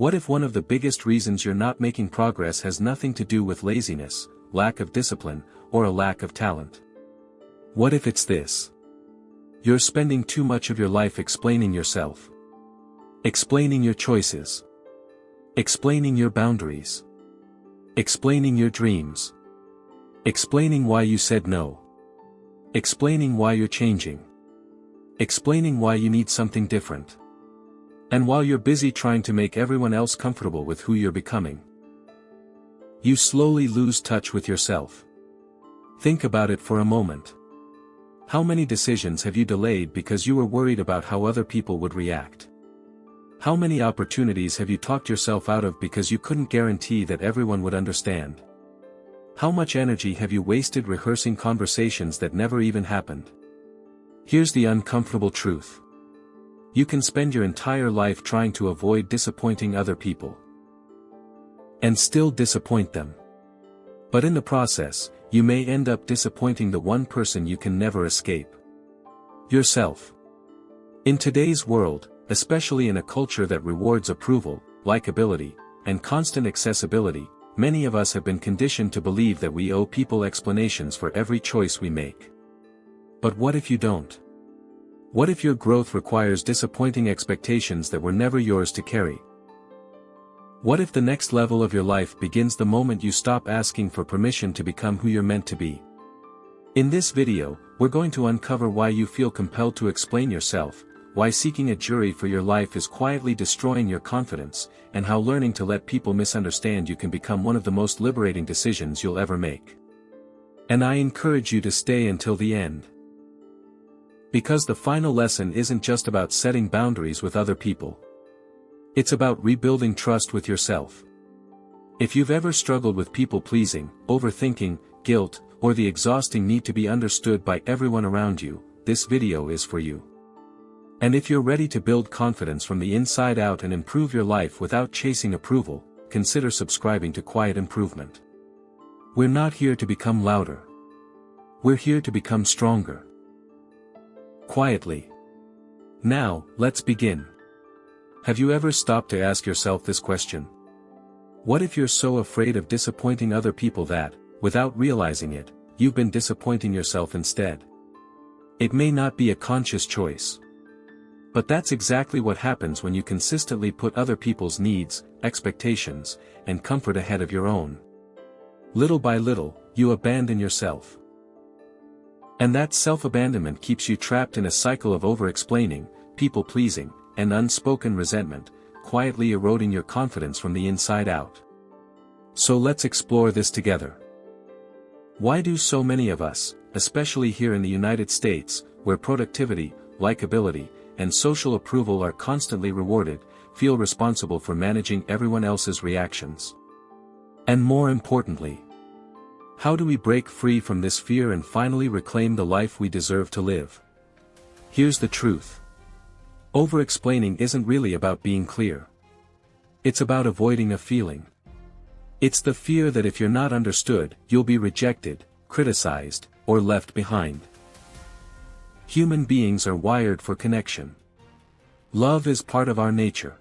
What if one of the biggest reasons you're not making progress has nothing to do with laziness, lack of discipline, or a lack of talent? What if it's this? You're spending too much of your life explaining yourself. Explaining your choices. Explaining your boundaries. Explaining your dreams. Explaining why you said no. Explaining why you're changing. Explaining why you need something different. And while you're busy trying to make everyone else comfortable with who you're becoming, you slowly lose touch with yourself. Think about it for a moment. How many decisions have you delayed because you were worried about how other people would react? How many opportunities have you talked yourself out of because you couldn't guarantee that everyone would understand? How much energy have you wasted rehearsing conversations that never even happened? Here's the uncomfortable truth. You can spend your entire life trying to avoid disappointing other people. And still disappoint them. But in the process, you may end up disappointing the one person you can never escape. Yourself. In today's world, especially in a culture that rewards approval, likability, and constant accessibility, many of us have been conditioned to believe that we owe people explanations for every choice we make. But what if you don't? What if your growth requires disappointing expectations that were never yours to carry? What if the next level of your life begins the moment you stop asking for permission to become who you're meant to be? In this video, we're going to uncover why you feel compelled to explain yourself, why seeking a jury for your life is quietly destroying your confidence, and how learning to let people misunderstand you can become one of the most liberating decisions you'll ever make. And I encourage you to stay until the end. Because the final lesson isn't just about setting boundaries with other people. It's about rebuilding trust with yourself. If you've ever struggled with people-pleasing, overthinking, guilt, or the exhausting need to be understood by everyone around you, this video is for you. And if you're ready to build confidence from the inside out and improve your life without chasing approval, consider subscribing to Quiet Improvement. We're not here to become louder. We're here to become stronger. Quietly. Now, let's begin. Have you ever stopped to ask yourself this question? What if you're so afraid of disappointing other people that, without realizing it, you've been disappointing yourself instead? It may not be a conscious choice. But that's exactly what happens when you consistently put other people's needs, expectations, and comfort ahead of your own. Little by little, you abandon yourself. And that self-abandonment keeps you trapped in a cycle of over-explaining, people-pleasing, and unspoken resentment, quietly eroding your confidence from the inside out. So let's explore this together. Why do so many of us, especially here in the United States, where productivity, likability, and social approval are constantly rewarded, feel responsible for managing everyone else's reactions? And more importantly, how do we break free from this fear and finally reclaim the life we deserve to live? Here's the truth. Over-explaining isn't really about being clear. It's about avoiding a feeling. It's the fear that if you're not understood, you'll be rejected, criticized, or left behind. Human beings are wired for connection. Love is part of our nature.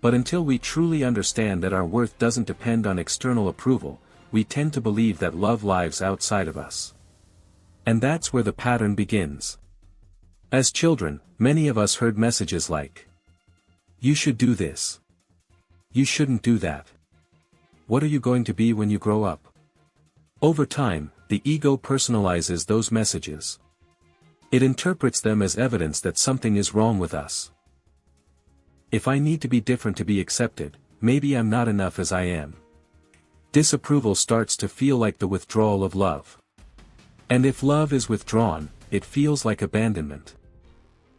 But until we truly understand that our worth doesn't depend on external approval, we tend to believe that love lives outside of us. And that's where the pattern begins. As children, many of us heard messages like, "You should do this. You shouldn't do that. What are you going to be when you grow up?" Over time, the ego personalizes those messages. It interprets them as evidence that something is wrong with us. If I need to be different to be accepted, maybe I'm not enough as I am. Disapproval starts to feel like the withdrawal of love. And if love is withdrawn, it feels like abandonment.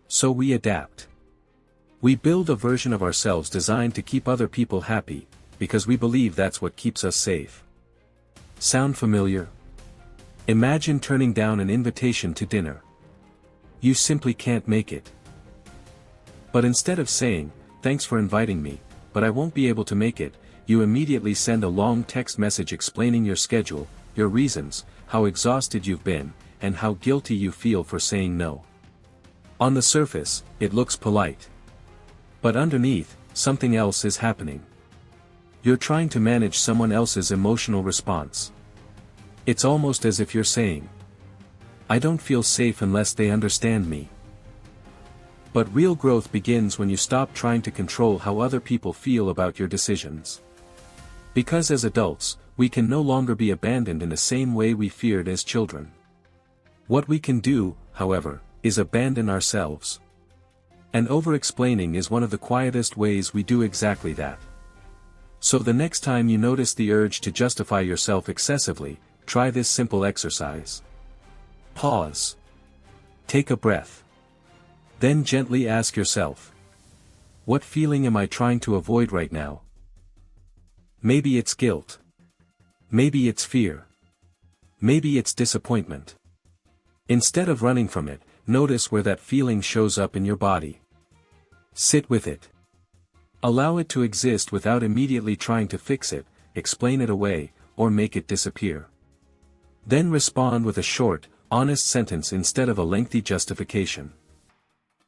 So we adapt. We build a version of ourselves designed to keep other people happy, because we believe that's what keeps us safe. Sound familiar? Imagine turning down an invitation to dinner. You simply can't make it. But instead of saying, "Thanks for inviting me, but I won't be able to make it," you immediately send a long text message explaining your schedule, your reasons, how exhausted you've been, and how guilty you feel for saying no. On the surface, it looks polite. But underneath, something else is happening. You're trying to manage someone else's emotional response. It's almost as if you're saying, "I don't feel safe unless they understand me." But real growth begins when you stop trying to control how other people feel about your decisions. Because as adults, we can no longer be abandoned in the same way we feared as children. What we can do, however, is abandon ourselves. And over-explaining is one of the quietest ways we do exactly that. So the next time you notice the urge to justify yourself excessively, try this simple exercise. Pause. Take a breath. Then gently ask yourself, what feeling am I trying to avoid right now? Maybe it's guilt. Maybe it's fear. Maybe it's disappointment. Instead of running from it, notice where that feeling shows up in your body. Sit with it. Allow it to exist without immediately trying to fix it, explain it away, or make it disappear. Then respond with a short, honest sentence instead of a lengthy justification.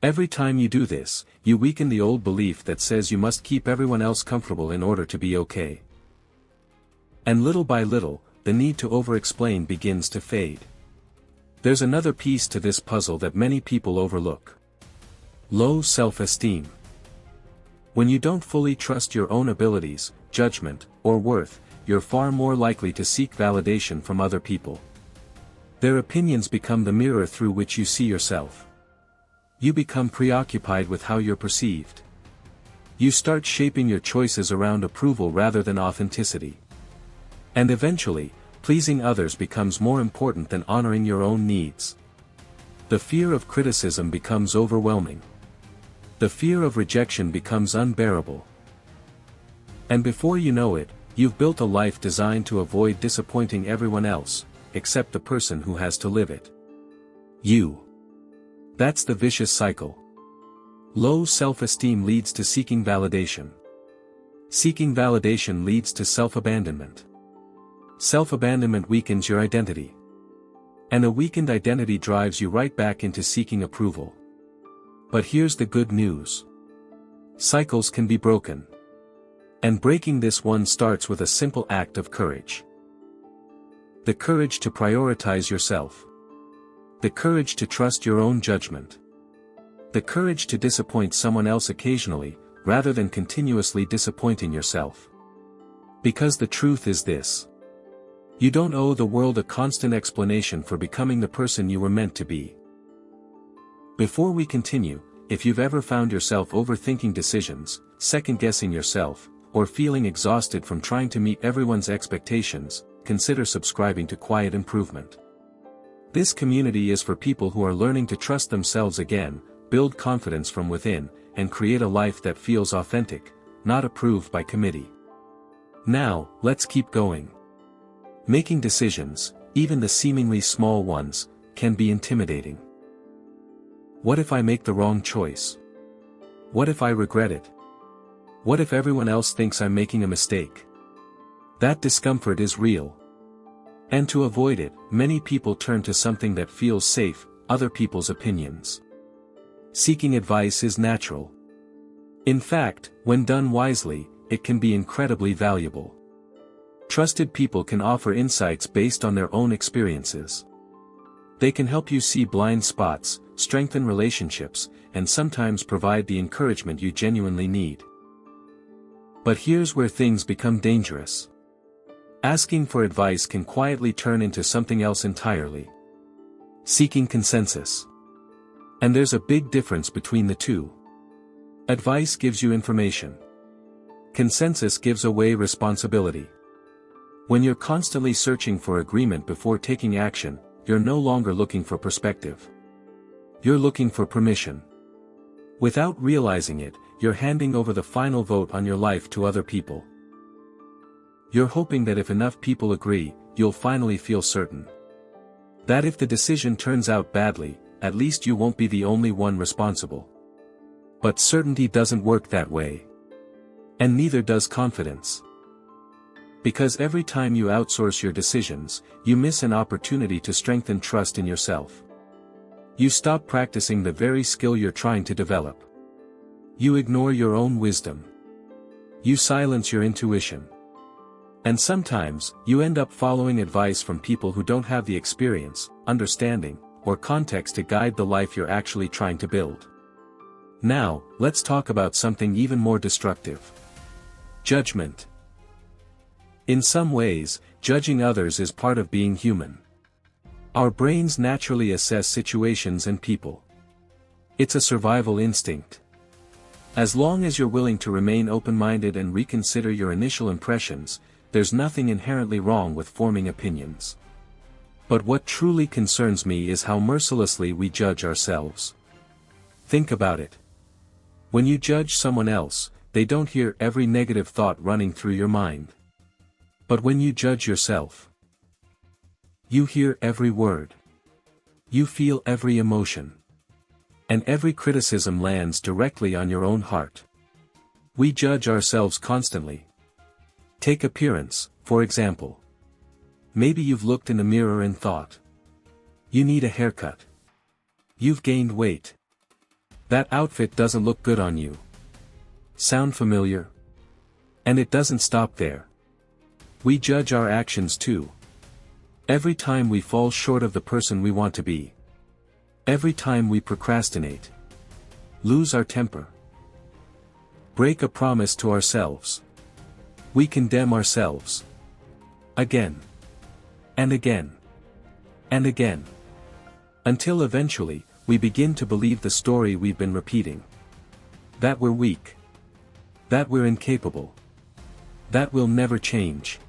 Every time you do this, you weaken the old belief that says you must keep everyone else comfortable in order to be okay. And little by little, the need to over-explain begins to fade. There's another piece to this puzzle that many people overlook. Low self-esteem. When you don't fully trust your own abilities, judgment, or worth, you're far more likely to seek validation from other people. Their opinions become the mirror through which you see yourself. You become preoccupied with how you're perceived. You start shaping your choices around approval rather than authenticity. And eventually, pleasing others becomes more important than honoring your own needs. The fear of criticism becomes overwhelming. The fear of rejection becomes unbearable. And before you know it, you've built a life designed to avoid disappointing everyone else, except the person who has to live it. You. That's the vicious cycle. Low self-esteem leads to seeking validation. Seeking validation leads to self-abandonment. Self-abandonment weakens your identity. And a weakened identity drives you right back into seeking approval. But here's the good news. Cycles can be broken. And breaking this one starts with a simple act of courage. The courage to prioritize yourself. The courage to trust your own judgment. The courage to disappoint someone else occasionally, rather than continuously disappointing yourself. Because the truth is this. You don't owe the world a constant explanation for becoming the person you were meant to be. Before we continue, if you've ever found yourself overthinking decisions, second-guessing yourself, or feeling exhausted from trying to meet everyone's expectations, consider subscribing to Quiet Improvement. This community is for people who are learning to trust themselves again, build confidence from within, and create a life that feels authentic, not approved by committee. Now, let's keep going. Making decisions, even the seemingly small ones, can be intimidating. What if I make the wrong choice? What if I regret it? What if everyone else thinks I'm making a mistake? That discomfort is real. And to avoid it, many people turn to something that feels safe, other people's opinions. Seeking advice is natural. In fact, when done wisely, it can be incredibly valuable. Trusted people can offer insights based on their own experiences. They can help you see blind spots, strengthen relationships, and sometimes provide the encouragement you genuinely need. But here's where things become dangerous. Asking for advice can quietly turn into something else entirely. Seeking consensus. And there's a big difference between the two. Advice gives you information. Consensus gives away responsibility. When you're constantly searching for agreement before taking action, you're no longer looking for perspective. You're looking for permission. Without realizing it, you're handing over the final vote on your life to other people. You're hoping that if enough people agree, you'll finally feel certain. That if the decision turns out badly, at least you won't be the only one responsible. But certainty doesn't work that way. And neither does confidence. Because every time you outsource your decisions, you miss an opportunity to strengthen trust in yourself. You stop practicing the very skill you're trying to develop. You ignore your own wisdom. You silence your intuition. And sometimes, you end up following advice from people who don't have the experience, understanding, or context to guide the life you're actually trying to build. Now, let's talk about something even more destructive. Judgment. In some ways, judging others is part of being human. Our brains naturally assess situations and people. It's a survival instinct. As long as you're willing to remain open-minded and reconsider your initial impressions, there's nothing inherently wrong with forming opinions. But what truly concerns me is how mercilessly we judge ourselves. Think about it. When you judge someone else, they don't hear every negative thought running through your mind. But when you judge yourself, you hear every word. You feel every emotion. And every criticism lands directly on your own heart. We judge ourselves constantly. Take appearance, for example. Maybe you've looked in the mirror and thought, you need a haircut. You've gained weight. That outfit doesn't look good on you. Sound familiar? And it doesn't stop there. We judge our actions too. Every time we fall short of the person we want to be. Every time we procrastinate. Lose our temper. Break a promise to ourselves. We condemn ourselves. Again. And again. And again. Until eventually, we begin to believe the story we've been repeating. That we're weak. That we're incapable. That we'll never change.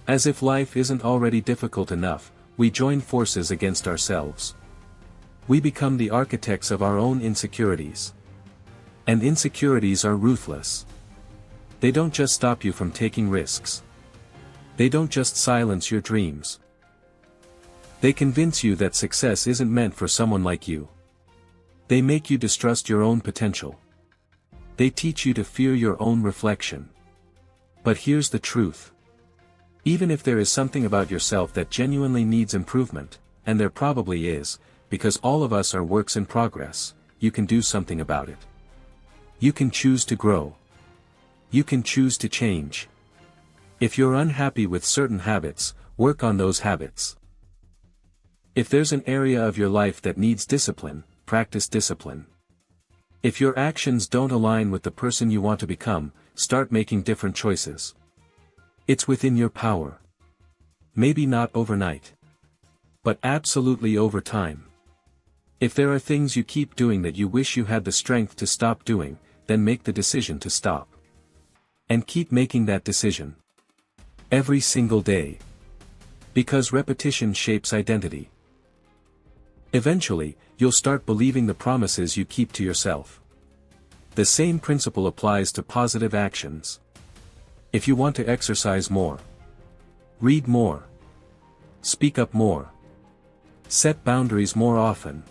As if life isn't already difficult enough, we join forces against ourselves. We become the architects of our own insecurities. And insecurities are ruthless. They don't just stop you from taking risks. They don't just silence your dreams. They convince you that success isn't meant for someone like you. They make you distrust your own potential. They teach you to fear your own reflection. But here's the truth. Even if there is something about yourself that genuinely needs improvement, and there probably is, because all of us are works in progress, you can do something about it. You can choose to grow. You can choose to change. If you're unhappy with certain habits, work on those habits. If there's an area of your life that needs discipline, practice discipline. If your actions don't align with the person you want to become, start making different choices. It's within your power. Maybe not overnight. But absolutely over time. If there are things you keep doing that you wish you had the strength to stop doing, then make the decision to stop. And keep making that decision. Every single day. Because repetition shapes identity. Eventually, you'll start believing the promises you keep to yourself. The same principle applies to positive actions. If you want to exercise more, read more, speak up more, set boundaries more often,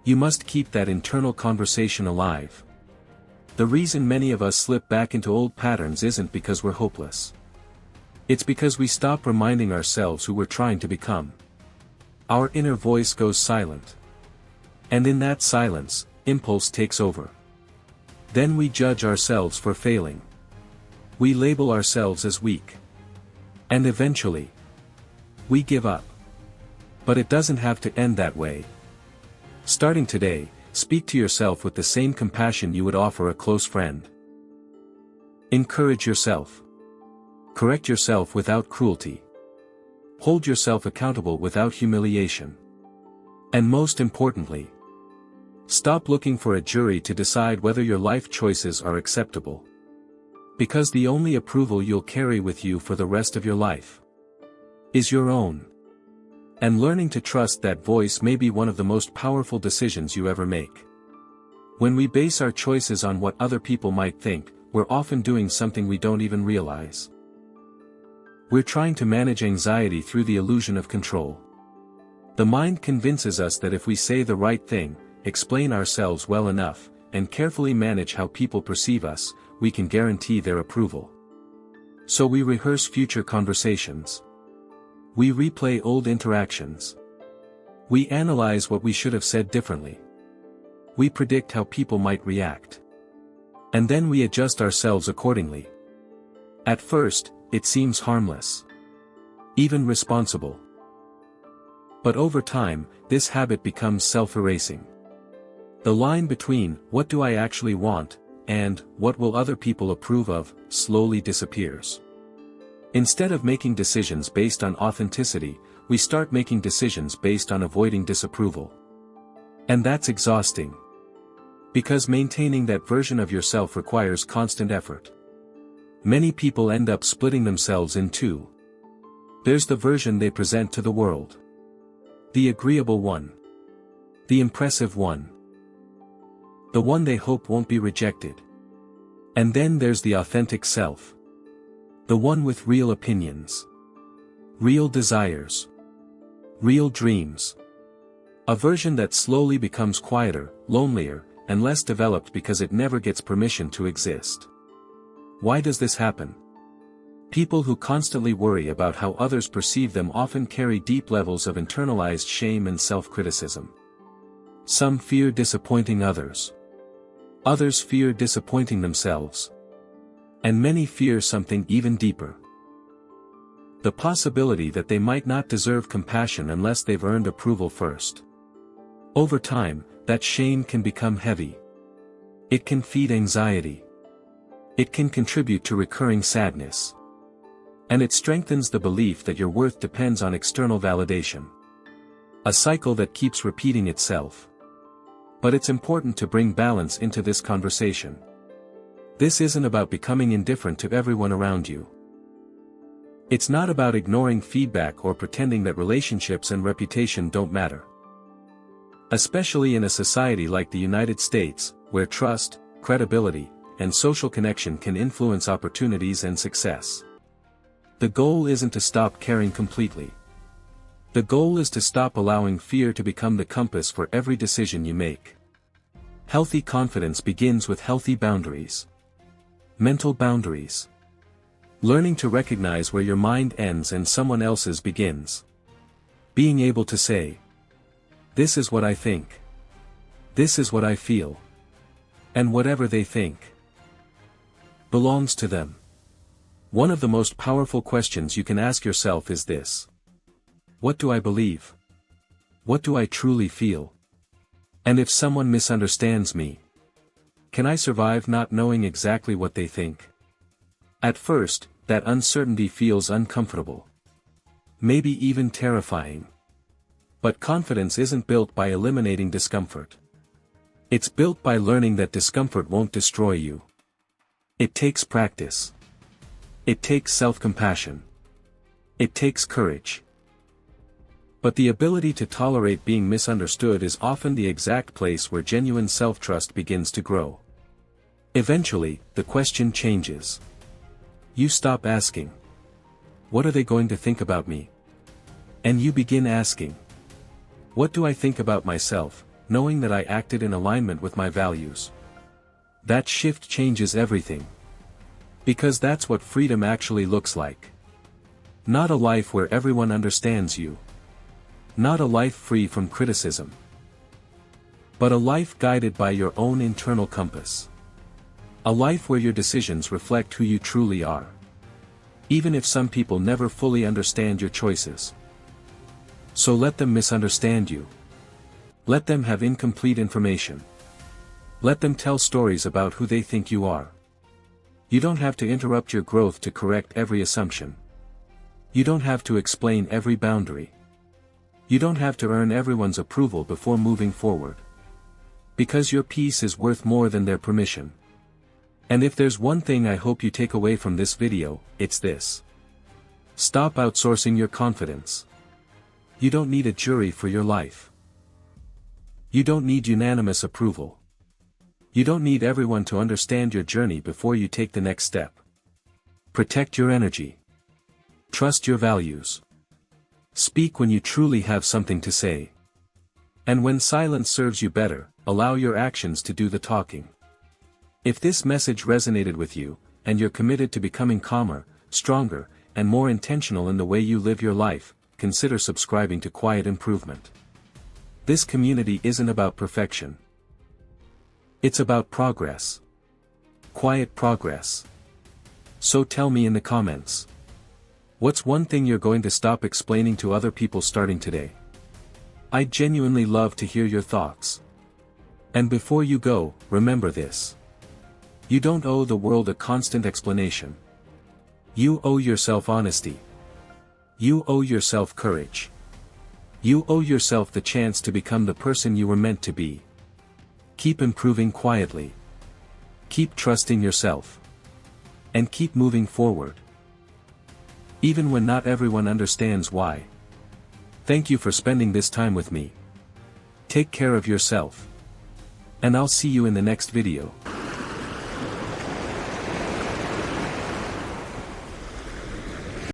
you must keep that internal conversation alive. The reason many of us slip back into old patterns isn't because we're hopeless. It's because we stop reminding ourselves who we're trying to become. Our inner voice goes silent. And in that silence, impulse takes over. Then we judge ourselves for failing. We label ourselves as weak. And eventually, we give up. But it doesn't have to end that way. Starting today, speak to yourself with the same compassion you would offer a close friend. Encourage yourself. Correct yourself without cruelty. Hold yourself accountable without humiliation. And most importantly, stop looking for a jury to decide whether your life choices are acceptable. Because the only approval you'll carry with you for the rest of your life is your own. And learning to trust that voice may be one of the most powerful decisions you ever make. When we base our choices on what other people might think, we're often doing something we don't even realize. We're trying to manage anxiety through the illusion of control. The mind convinces us that if we say the right thing, explain ourselves well enough, and carefully manage how people perceive us, we can guarantee their approval. So we rehearse future conversations. We replay old interactions. We analyze what we should have said differently. We predict how people might react. And then we adjust ourselves accordingly. At first, it seems harmless. Even responsible. But over time, this habit becomes self-erasing. The line between, what do I actually want, and, what will other people approve of, slowly disappears. Instead of making decisions based on authenticity, we start making decisions based on avoiding disapproval. And that's exhausting. Because maintaining that version of yourself requires constant effort. Many people end up splitting themselves in two. There's the version they present to the world. The agreeable one. The impressive one. The one they hope won't be rejected. And then there's the authentic self. The one with real opinions. Real desires. Real dreams. A version that slowly becomes quieter, lonelier, and less developed because it never gets permission to exist. Why does this happen? People who constantly worry about how others perceive them often carry deep levels of internalized shame and self-criticism. Some fear disappointing others. Others fear disappointing themselves. And many fear something even deeper. The possibility that they might not deserve compassion unless they've earned approval first. Over time, that shame can become heavy. It can feed anxiety. It can contribute to recurring sadness. And it strengthens the belief that your worth depends on external validation. A cycle that keeps repeating itself. But it's important to bring balance into this conversation. This isn't about becoming indifferent to everyone around you. It's not about ignoring feedback or pretending that relationships and reputation don't matter. Especially in a society like the United States, where trust, credibility, and social connection can influence opportunities and success. The goal isn't to stop caring completely. The goal is to stop allowing fear to become the compass for every decision you make. Healthy confidence begins with healthy boundaries. Mental boundaries. Learning to recognize where your mind ends and someone else's begins. Being able to say, this is what I think. This is what I feel. And whatever they think belongs to them. One of the most powerful questions you can ask yourself is this. What do I believe? What do I truly feel? And if someone misunderstands me, can I survive not knowing exactly what they think? At first, that uncertainty feels uncomfortable. Maybe even terrifying. But confidence isn't built by eliminating discomfort. It's built by learning that discomfort won't destroy you. It takes practice. It takes self-compassion. It takes courage. But the ability to tolerate being misunderstood is often the exact place where genuine self-trust begins to grow. Eventually, the question changes. You stop asking, what are they going to think about me? And you begin asking, what do I think about myself, knowing that I acted in alignment with my values? That shift changes everything. Because that's what freedom actually looks like. Not a life where everyone understands you. Not a life free from criticism. But a life guided by your own internal compass. A life where your decisions reflect who you truly are. Even if some people never fully understand your choices. So let them misunderstand you. Let them have incomplete information. Let them tell stories about who they think you are. You don't have to interrupt your growth to correct every assumption. You don't have to explain every boundary. You don't have to earn everyone's approval before moving forward. Because your peace is worth more than their permission. And if there's one thing I hope you take away from this video, it's this. Stop outsourcing your confidence. You don't need a jury for your life. You don't need unanimous approval. You don't need everyone to understand your journey before you take the next step. Protect your energy. Trust your values. Speak when you truly have something to say. And when silence serves you better, allow your actions to do the talking. If this message resonated with you, and you're committed to becoming calmer, stronger, and more intentional in the way you live your life, consider subscribing to Quiet Improvement. This community isn't about perfection. It's about progress. quiet progress. So tell me in the comments. What's one thing you're going to stop explaining to other people starting today? I'd genuinely love to hear your thoughts. And before you go, remember this. You don't owe the world a constant explanation. You owe yourself honesty. You owe yourself courage. You owe yourself the chance to become the person you were meant to be. Keep improving quietly. Keep trusting yourself. And keep moving forward. Even when not everyone understands why. Thank you for spending this time with me. Take care of yourself. And I'll see you in the next video.